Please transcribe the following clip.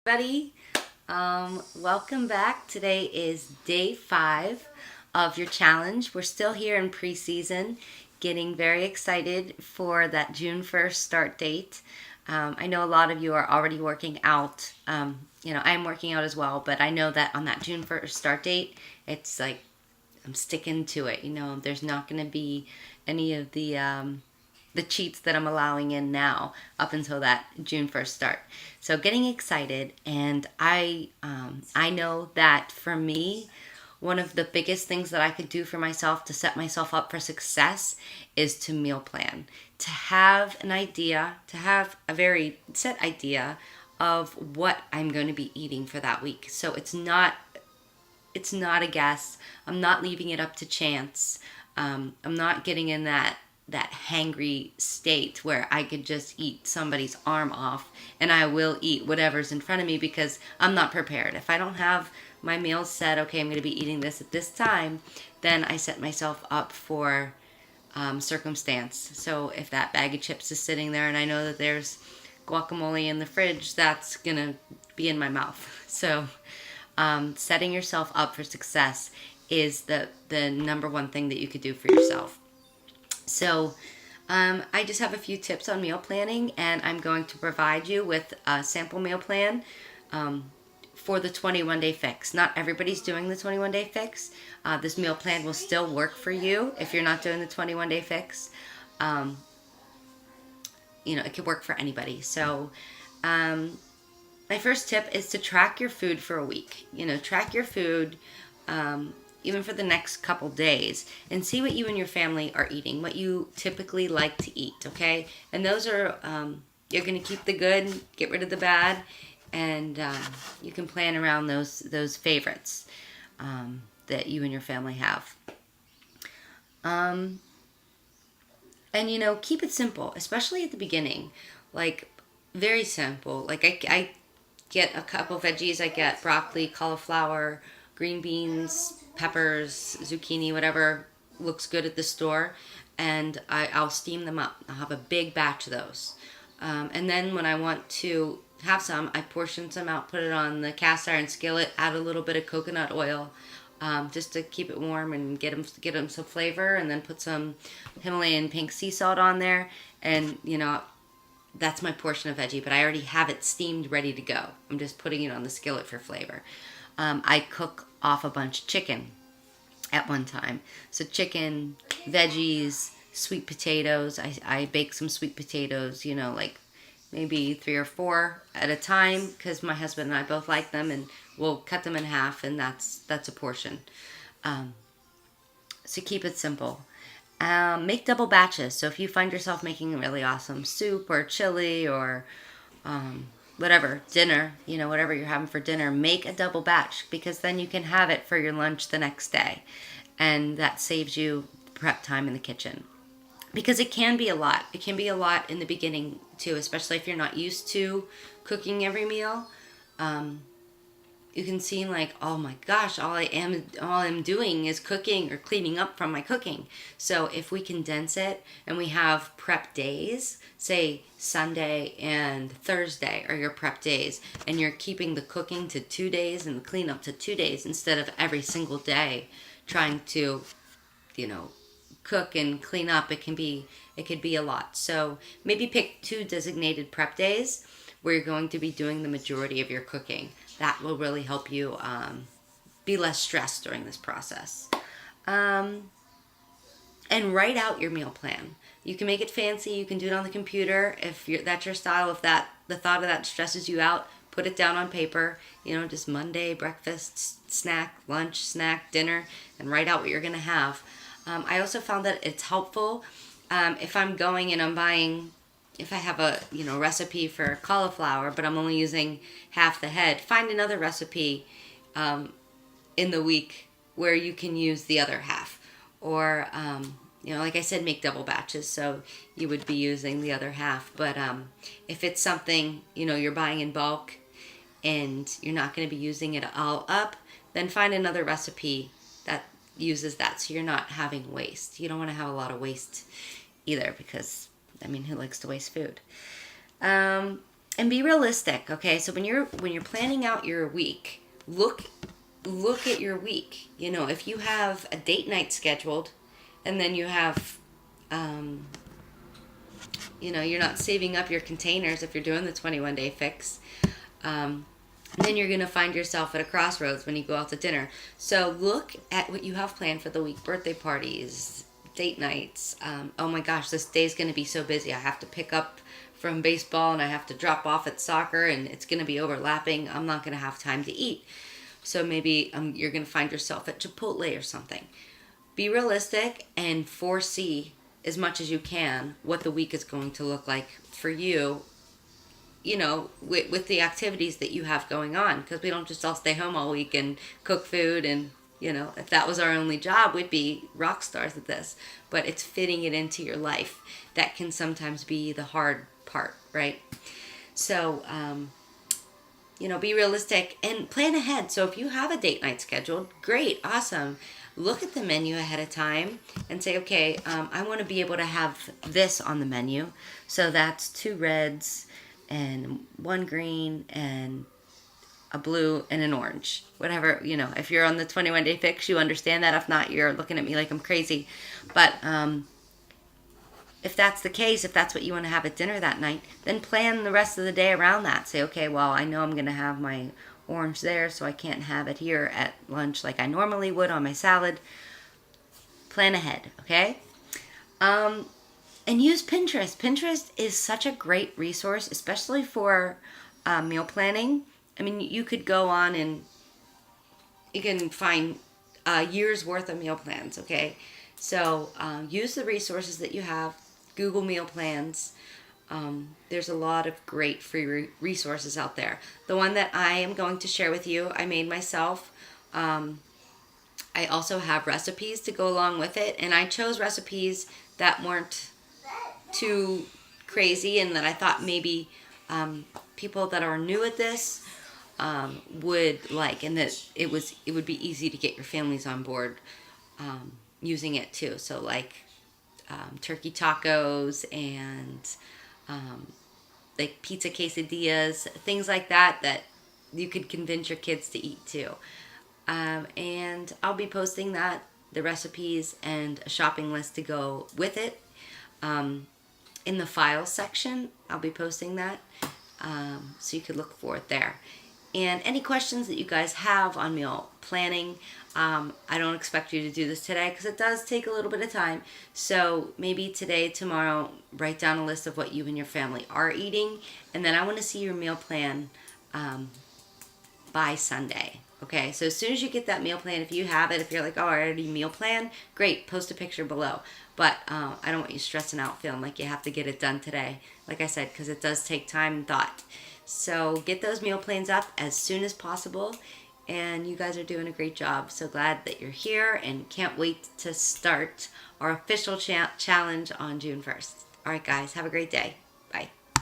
Everybody, welcome back. Today is day 5 of your challenge. We're still here in preseason, getting very excited for that June 1st start date. I know a lot of you are already working out. I'm working out as well, but I know that on that June 1st start date, it's like I'm sticking to it. There's not going to be any of the cheats that I'm allowing in now up until that June 1st start. So getting excited, and I know that for me, one of the biggest things that I could do for myself to set myself up for success is to meal plan, to have an idea, to have a very set idea of what I'm going to be eating for that week. So it's not a guess. I'm not leaving it up to chance. I'm not getting in that hangry state where I could just eat somebody's arm off and I will eat whatever's in front of me because I'm not prepared. If I don't have my meals set, okay, I'm going to be eating this at this time, then I set myself up for circumstance. So if that bag of chips is sitting there and I know that there's guacamole in the fridge, that's going to be in my mouth. So setting yourself up for success is the number one thing that you could do for yourself. So I just have a few tips on meal planning, and I'm going to provide you with a sample meal plan for the 21-day fix. Not everybody's doing the 21-day fix. This meal plan will still work for you if you're not doing the 21-day fix. It could work for anybody. So my first tip is to track your food for a week. Track your food even for the next couple days and see what you and your family are eating, what you typically like to eat, okay? And those are, you're going to keep the good, get rid of the bad, and you can plan around those favorites that you and your family have. And, keep it simple, especially at the beginning. Like, very simple. Like, I get a couple veggies. I get broccoli, cauliflower, green beans, peppers, zucchini, whatever looks good at the store, and I'll steam them up. I'll have a big batch of those. And then when I want to have some, I portion some out, put it on the cast iron skillet, add a little bit of coconut oil, just to keep it warm and get them some flavor, and then put some Himalayan pink sea salt on there, and that's my portion of veggie, but I already have it steamed ready to go. I'm just putting it on the skillet for flavor. I cook off a bunch of chicken at one time. So chicken, veggies, sweet potatoes. I bake some sweet potatoes, like maybe 3 or 4 at a time because my husband and I both like them, and we'll cut them in half, and that's a portion. So keep it simple. Make double batches. So if you find yourself making a really awesome soup or chili or whatever, dinner, whatever you're having for dinner, make a double batch because then you can have it for your lunch the next day. And that saves you prep time in the kitchen. Because it can be a lot. It can be a lot in the beginning too, especially if you're not used to cooking every meal. You can seem like, oh my gosh, all I'm doing is cooking or cleaning up from my cooking. So if we condense it and we have prep days, say Sunday and Thursday are your prep days, and you're keeping the cooking to 2 days and the cleanup to 2 days instead of every single day trying to, cook and clean up, it could be a lot. So maybe pick 2 designated prep days where you're going to be doing the majority of your cooking. That will really help you be less stressed during this process. And write out your meal plan. You can make it fancy. You can do it on the computer if that's your style. If the thought of that stresses you out, put it down on paper. Just Monday breakfast, snack, lunch, snack, dinner, and write out what you're going to have. I also found that it's helpful if I'm going and I'm buying. If I have a recipe for cauliflower, but I'm only using half the head, find another recipe in the week where you can use the other half. Or, like I said, make double batches, so you would be using the other half. But if it's something, you're buying in bulk and you're not going to be using it all up, then find another recipe that uses that so you're not having waste. You don't want to have a lot of waste either because who likes to waste food? And be realistic, okay? So when you're planning out your week, look at your week. You know, if you have a date night scheduled, and then you have, you know, you're not saving up your containers if you're doing the 21-day fix. Then you're going to find yourself at a crossroads when you go out to dinner. So look at what you have planned for the week: birthday parties, date nights. Oh my gosh, this day's going to be so busy. I have to pick up from baseball and I have to drop off at soccer, and it's going to be overlapping. I'm not going to have time to eat. So maybe you're going to find yourself at Chipotle or something. Be realistic and foresee as much as you can what the week is going to look like for you, you know, with the activities that you have going on, because we don't just all stay home all week and cook food. And you know, if that was our only job, we'd be rock stars at this. But it's fitting it into your life that can sometimes be the hard part, right? So you know, be realistic and plan ahead. So if you have a date night scheduled, great, awesome. Look at the menu ahead of time and say, okay, I want to be able to have this on the menu. So that's 2 reds and 1 green and a blue and an orange. Whatever, you know, if you're on the 21-day fix, you understand that. If not, you're looking at me like I'm crazy. But if that's the case, if that's what you want to have at dinner that night, then plan the rest of the day around that. Say, okay, well, I know I'm going to have my orange there, so I can't have it here at lunch like I normally would on my salad. Plan ahead, okay? And use Pinterest. Pinterest is such a great resource, especially for meal planning. I mean, you could go on and you can find a year's worth of meal plans, okay? So use the resources that you have. Google meal plans. There's a lot of great free resources out there. The one that I am going to share with you, I made myself. I also have recipes to go along with it, and I chose recipes that weren't too crazy and that I thought maybe people that are new at this would like, and that it would be easy to get your families on board using it too. So like turkey tacos and like pizza quesadillas, things like that that you could convince your kids to eat too. And I'll be posting the recipes and a shopping list to go with it. In the files section, I'll be posting that, so you could look for it there. And any questions that you guys have on meal planning, I don't expect you to do this today because it does take a little bit of time. So maybe today, tomorrow, write down a list of what you and your family are eating, and then I want to see your meal plan by Sunday. Okay, so as soon as you get that meal plan, if you have it, if you're like, oh, I already meal plan, great, post a picture below. But I don't want you stressing out, feeling like you have to get it done today, like I said, because it does take time and thought. So get those meal plans up as soon as possible, and you guys are doing a great job. So glad that you're here and can't wait to start our official challenge on June 1st. All right, guys, have a great day.